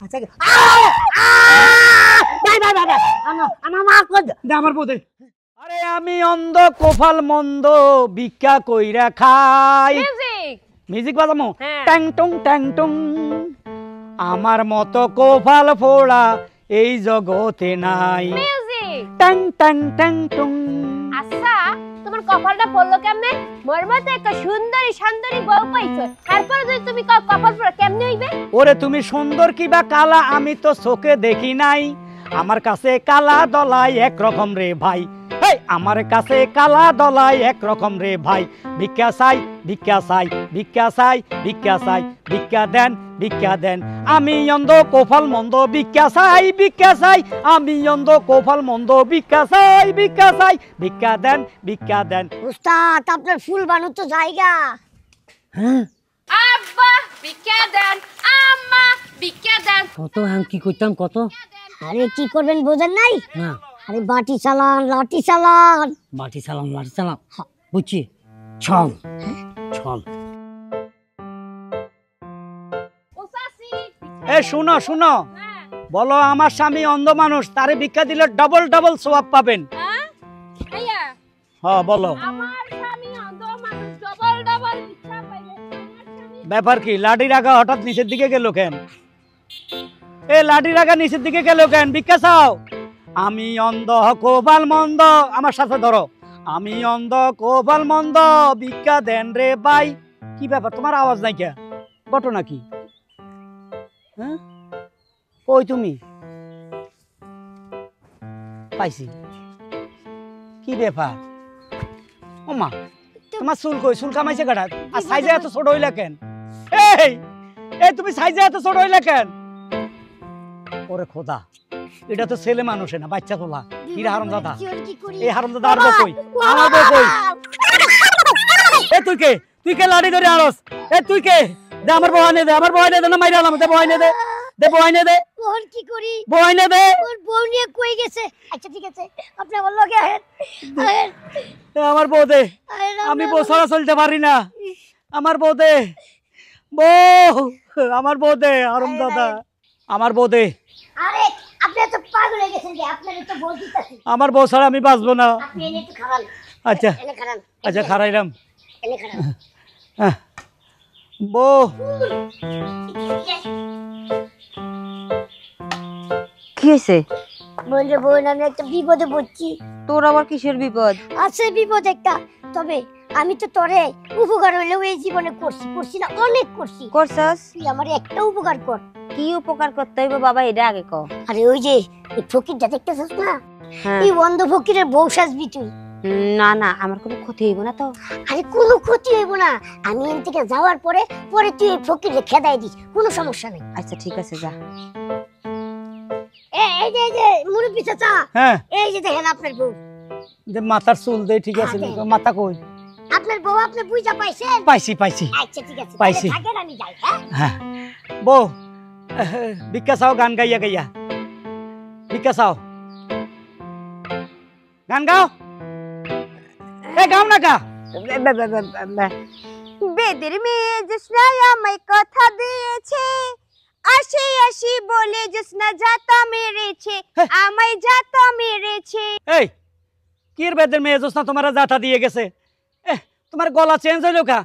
আচ্ছা ভাই ভাই ভাই আমার মা কই দে আমার বউ দে। আরে আমি অন্ধ কোফাল মন্দ ভিক্ষা কইরা খাই। মিউজিক মিউজিক বাজামো হ্যাঁ। ট্যাং টং ট্যাং টং। আমার মতো কোফাল ফোড়া এই জগতে নাই। মিউজিক ট্যাং ট্যাং ট্যাং টং। আচ্ছা তোমার কপালটা পড়লো কেমনে? মোর মতো একটা সুন্দরী সুন্দরী বউ পাইছো, তারপরে যদি তুমি কপাল পড়া কেমনে হইবে? ওরে তুমি সুন্দর কিবা কালা আমি তো চোখে দেখি নাই। আমার কাছে কালা দলাই একরকম রে ভাই। এই আমার কাছে কালা দলাই একরকম রে ভাই। ভিক্ষা চাই ভিক্ষা চাই ভিক্ষা চাই ভিক্ষা চাই ভিক্ষা দেন ভিক্ষা দেন। আমি অন্ধ কোফাল মন্দ ভিক্ষা চাই ভিক্ষা চাই। আমি অন্ধ কোফাল মন্দ ভিক্ষা চাই ভিক্ষা চাই ভিক্ষা দেন ভিক্ষা দেন। উস্তাদ আপনার ফুল বানু তো জায়গা। হ্যাঁ আব্বা ভিক্ষা দেন, আম্মা ভিক্ষা দেন। কত আমি কি করতাম কত। আরে কি করবেন বোঝেন নাই না। আরে বাটি চালান লাঠি চালান। বাটি চালান লাঠি চালান বুঝছি। ছল ছল। ওসাসি এ শুনো শুনো, হ্যাঁ বলো আমার স্বামী অন্ধ মানুষ, তারে ভিক্ষা দিলে ডবল ডবল সওয়াব পাবেন। হ্যাঁ ভাইয়া হ্যাঁ বলো আমার স্বামী অন্ধ মানুষ, ডবল ডবল ভিক্ষা পাইবে। আমার স্বামী ব্যাপার কি? লাঠি রাখা হঠাৎ নিচের দিকে গেল কেন? এ লাঠি রাখা নিচের দিকে গেল কেন? ভিক্ষা চাও। আমি অন্ধ কোপাল মন্দ, আমার সাথে ধরো। আমি অন্ধ কোপাল মন্দ ভিক্ষা দেন রে ভাই। কি ব্যাপার তোমার আওয়াজ নাই কে? ঘটনা কি? হ্যাঁ কই তুমি? পাইছি। কি ব্যাপার? ওমা তোমার চুল কই? চুল কামাইছে কাটা? আর সাইজে এত ছোট হইলা কেন? এই এই তুমি সাইজে এত ছোট হইলা কেন? ওরে খোদা, এটা তো ছেলে মানুষে না, বাচ্চা তোলা। কি রে হারামজাদা? এই হারামজাদা আর বউ কই? আমার বউ কই? এ তুই কে? তুই কে লাড়ি ধরে আরস? এ তুই কে? দে আমার বউ আনে দে, আমার বউ আনে দে না মাইরা আলাম। দে বউ আনে দে, দে বউ আনে দে। ওর কি করি? বউ আনে দে। ওর বউ নিয়ে কই গেছে? আচ্ছা ঠিক আছে আপনি আমার লগে আহেন। আহেন এ আমার বউ দে। আহেন। আমি বউ ছাড়া চলতে পারি না। আমার বউ দে। বউ আমার বউ দে হারামজাদা। আমার বউ দে। আরে আপনি তো পাগল হয়ে গেছেন যে আপনারে তো বল দিতাছি। আমার বউ ছাড়া আমি বাঁচবো না। আপনি এনে একটু খারান। আচ্ছা এনে খারান। আচ্ছা খারাইলাম। এনে খারান। আহ, বউ কি হয়েছে? বন্ধু বোন আমি একটা বিপদে পড়ছি। তোর আবার কিসের বিপদ? আছে বিপদ একটা, তবে আমি তো তোরে উপকার হইলেও এই জীবনে করছি করছি না, অনেক করছি। করছস? তুই আমার একটা উপকার কর। কি উপকার করতে হইব বাবা, এটা আগে ক। আরে ওই যে এই ফকিরটা দেখতেছিস না, হ্যাঁ। এই অন্ধ ফকিরের বউ সাজবি তুই। না না, আমার কোনো ক্ষতি হইব না তো? আরে কোনো ক্ষতি হইব না, আমি এখান থেকে যাওয়ার পরে পরে তুই এই ফকিরে খেদাই দিস, কোনো সমস্যা নেই। আচ্ছা ঠিক আছে, যা। এই যে মুরব্বি চাচা, হ্যাঁ এই যে দেখেন আপনার বউ। যে মাথার চুল দে, ঠিক আছে। মাথা কই? আপনার বউ আপনি বুঝা পাইছেন? পাইছি পাইছি আচ্ছা ঠিক আছে, পাইছি। তাহলে থাকেন, আমি যাই। হ্যাঁ হ্যাঁ বউ ভিক্ষা চাও, গান গাইয়া গাইয়া ভিক্ষা চাও। গান গাও। এ গাও না গা। বেদের মেয়ে জোসনা আমায় কথা দিয়েছে, আসি আসি বলে জোসনা যাতা মেরেছে, আমায় যাতা মেরেছে। এই কির বেদের মেয়ে জোসনা তোমার জাতা দিয়ে গেছে? তোমার গলা চেঞ্জ হইলো কা?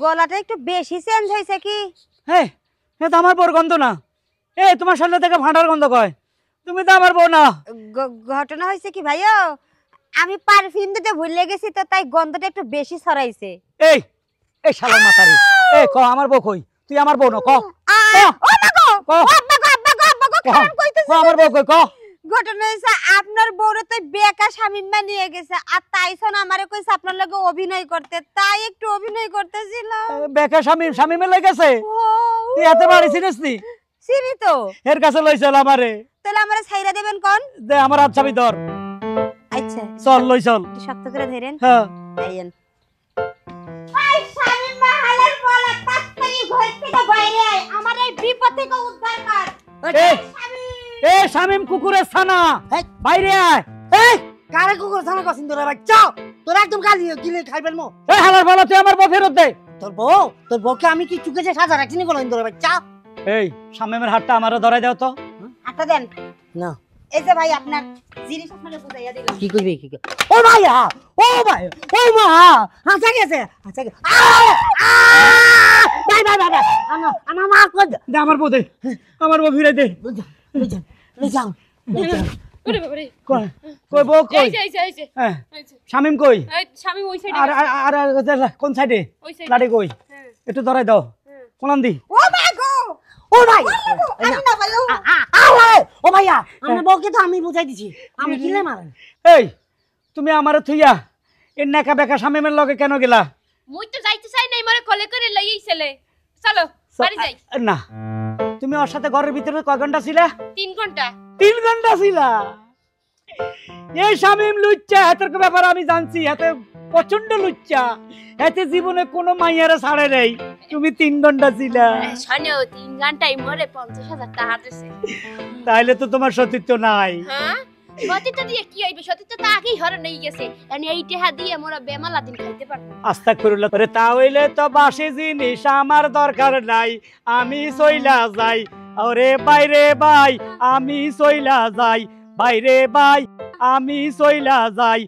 গলাটা একটু বেশি চেঞ্জ হয়েছে কি? হ্যাঁ এ তো আমার বউর গন্ধ না। তোমার সামনে থেকে ভাঁড়ার গন্ধ কয়। তুমি তো আমার বউ না। ঘটনা হয়েছে কি ভাইয়া, আমি পারফিউম দিতে ভুলে গেছি তো, তাই গন্ধটা একটু বেশি ছড়াইছে। এই এই শালার মাথারি, ক আমার বউ কই? তুই আমার বউ না, ক। আমার বউ কই? ক। ঘটনা হয়েছে আপনার বউরে তো বেকা শামিমা নিয়ে গেছে, আর তাইছন আমারে কইছে আপনার লগে অভিনয় করতে, তাই একটু অভিনয় করতেছিলাম। বেকা স্বামী লেগেছে। তুই এত বাড়ি চিনিস নি? চিনি তো। এর কাছে লইছল আমারে। তাহলে আমারে ছাইরা দেবেন কোন? দে আমার হাত চাবি ধর। আচ্ছা চল লইছল। একটু শক্ত করে ধরেন। হ্যাঁ আইয়েন। এই শামিমা হালার বলা তাড়াতাড়ি ঘর থেকে বাইরে আয়, আমার এই বিপদ থেকে উদ্ধার কর। এ শামিম কুকুরের ছানা, বাইরে আয়। এই কারে কুকুর ছানা কসিন তোরা বাচ্চা, তোরা একদম গালি গিলে খাইবেন মো। হালার বলা, তুই আমার বউ ফেরত দে। তোর বউকে আমি কি চুকে যে সাজা রাখিনি কোন তোরা বাচ্চা? এই শামিমের হাতটা আমারে ধরাই দাও তো। হাতটা দেন। না এই যে ভাই আপনার জিনিস আপনাকে বুঝাইয়া দিলাম। কি করবি কি করবি? ও ভাইয়া ও ভাই ও মা হাসা গেছে হাসা গেছে ভাই ভাই ভাই ভাই, আমার মা কই দে আমার বউ দে, আমার বউ ফিরে দে। লই যাও ওরে বাবা রে কই কই বউ কই? এই যে হ্যাঁ শামিম কই? এই স্বামী ওই সাইডে আর আর আর কোন সাইডে? ওই সাইডে লাড়ি কই? হ্যাঁ একটু ধরাই দাও। কোন দি? ও মা গো, ও ভাই আমি না ভাই ও। ও ভাইয়া আমার বউকে তো আমি বুঝাই দিছি আমি কিলে মারেন এই তুমি আমারে থুইয়া এ নেকা বেকা শামিমের লগে কেন গেলা? মুই তো যাইতে চাই নাই মরে কলে করে লই আইছেলে চলো বাড়ি যাই না তুমি ওর সাথে ঘরের ভিতরে কয় ঘন্টা ছিলা? 3 ঘন্টা 3 ঘন্টা ছিলা। এই শামিম লুচ্চা, এত ব্যাপার আমি জানছি, এতে প্রচন্ড লুচ্চা, এতে জীবনে কোনো মাইয়ারে ছাড়ে নেই। তুমি 3 ঘন্টা ছিলা, শোনো 3 ঘন্টায় মরে 50,000 টাকা দিছে। তাইলে তো তোমার সতীত্ব নাই। হ্যাঁ সতীত্ব দিয়ে কি হইবে? সতীত্ব তো আগেই হরে নেই গেছে, এনে এই টাকা দিয়ে মোরা বেমালা দিন খাইতে পারবো। আস্তাগফিরুল্লাহ। আরে তা হইলে তো বাসি জিনিস আমার দরকার নাই, আমি চইলা যাই। আরে বাইরে ভাই আমি চইলা যাই, বাইরে ভাই আমি চইলা যাই।